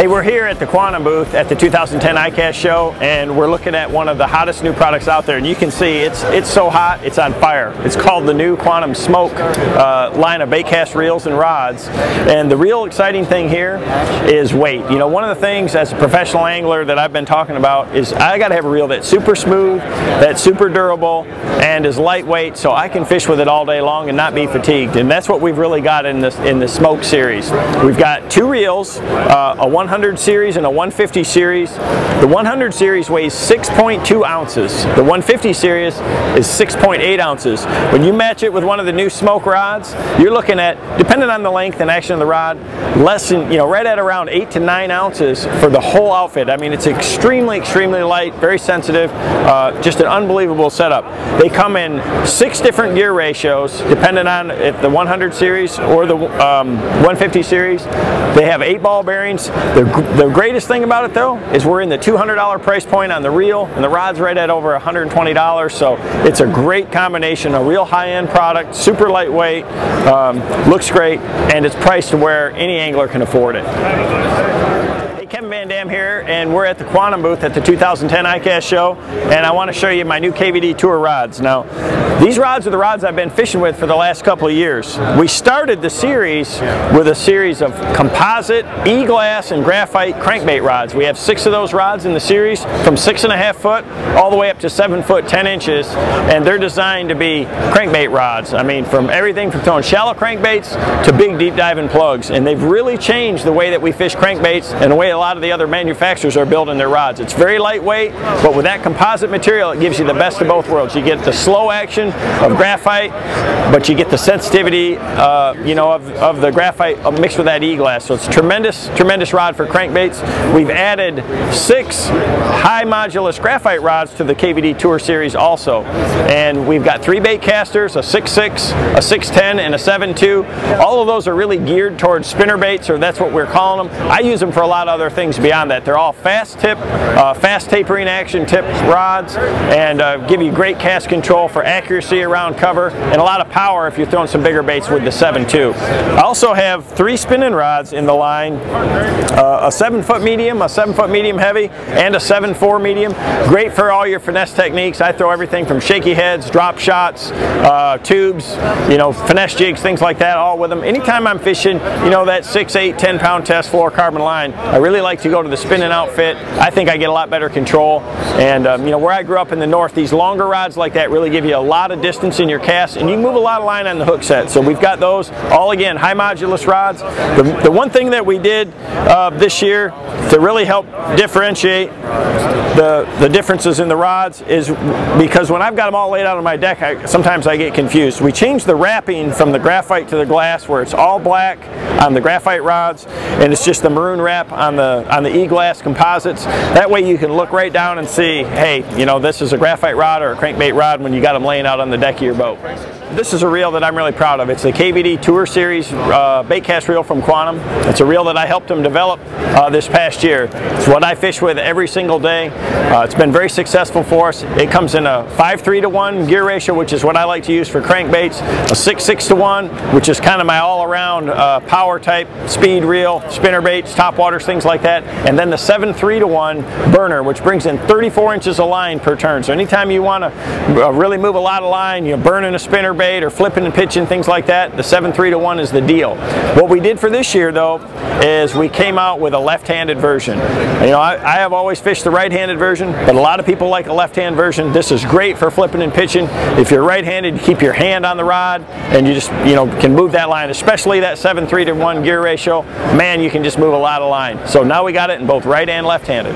Hey, we're here at the Quantum booth at the 2010 ICAST show, and we're looking at one of the hottest new products out there. And you can see it's so hot, it's on fire. It's called the new Quantum Smoke line of baitcast reels and rods. And the real exciting thing here is weight. You know, one of the things as a professional angler that I've been talking about is I got to have a reel that's super smooth, that's super durable, and is lightweight, so I can fish with it all day long and not be fatigued. And that's what we've really got in the Smoke series. We've got two reels, a 100 series and a 150 series. The 100 series weighs 6.2 ounces. The 150 series is 6.8 ounces. When you match it with one of the new Smoke rods, you're looking at, depending on the length and action of the rod, less than, right at around 8 to 9 ounces for the whole outfit. I mean, it's extremely light, very sensitive, just an unbelievable setup. They come in 6 different gear ratios, depending on if the 100 series or the 150 series. They have 8 ball bearings. The greatest thing about it though is we're in the $200 price point on the reel, and the rod's right at over $120, so it's a great combination, a real high-end product, super lightweight, looks great, and it's priced to where any angler can afford it. Kevin Van Dam here, and we're at the Quantum booth at the 2010 ICAST show, and I want to show you my new KVD Tour rods. Now, these rods are the rods I've been fishing with for the last couple of years. We started the series with a series of composite, e-glass, and graphite crankbait rods. We have 6 of those rods in the series, from 6.5 foot all the way up to 7 foot 10 inches, and they're designed to be crankbait rods. I mean, from everything from throwing shallow crankbaits to big deep diving plugs, and they've really changed the way that we fish crankbaits and the way a lot of the other manufacturers are building their rods. It's very lightweight, but with that composite material, it gives you the best of both worlds. You get the slow action of graphite, but you get the sensitivity, of the graphite mixed with that e-glass. So it's a tremendous rod for crankbaits. We've added 6 high modulus graphite rods to the KVD Tour series also, and we've got 3 bait casters, a 6.6, a 6.10, and a 7.2. All of those are really geared towards spinner baits, or that's what we're calling them. I use them for a lot of other things beyond that. They're all fast tip, fast tapering action tip rods, and give you great cast control for accuracy around cover, and a lot of power if you're throwing some bigger baits with the 7.2. I also have 3 spinning rods in the line, a 7 foot medium, a 7 foot medium heavy, and a 7.4 medium. Great for all your finesse techniques. I throw everything from shaky heads, drop shots, tubes, finesse jigs, things like that, all with them. Anytime I'm fishing, that 6, 8, 10 pound test fluorocarbon line, I really like to go to the spinning outfit. I think I get a lot better control, and where I grew up in the north, these longer rods like that really give you a lot of distance in your cast, and you can move a lot of line on the hook set. So we've got those, all again, high modulus rods. The one thing that we did this year to really help differentiate the differences in the rods is because when I've got them all laid out on my deck, sometimes I get confused. We changed the wrapping from the graphite to the glass, where it's all black on the graphite rods, and it's just the maroon wrap on the e-glass composites. That way you can look right down and see, hey, this is a graphite rod or a crankbait rod when you got them laying out on the deck of your boat. This is a reel that I'm really proud of. It's the KVD Tour Series baitcast reel from Quantum. It's a reel that I helped them develop this past year. It's what I fish with every single day. It's been very successful for us. It comes in a 5:3 to 1 gear ratio, which is what I like to use for crankbaits, a 6:6 to 1, which is kind of my all-around power type speed reel, spinner baits, top waters, things like that, and then the 7:3 to 1 burner, which brings in 34 inches of line per turn. So anytime you want to really move a lot of line, burning a spinner bait or flipping and pitching, things like that, the 7:3 to 1 is the deal. What we did for this year though is we came out with a left-handed version. I have always fished the right-handed version, but a lot of people like a left-hand version. This is great for flipping and pitching. If you're right-handed, you keep your hand on the rod and you just can move that line, especially that 7:3 to 1 gear ratio. Man, you can just move a lot of line. So now we got it in both right and left-handed.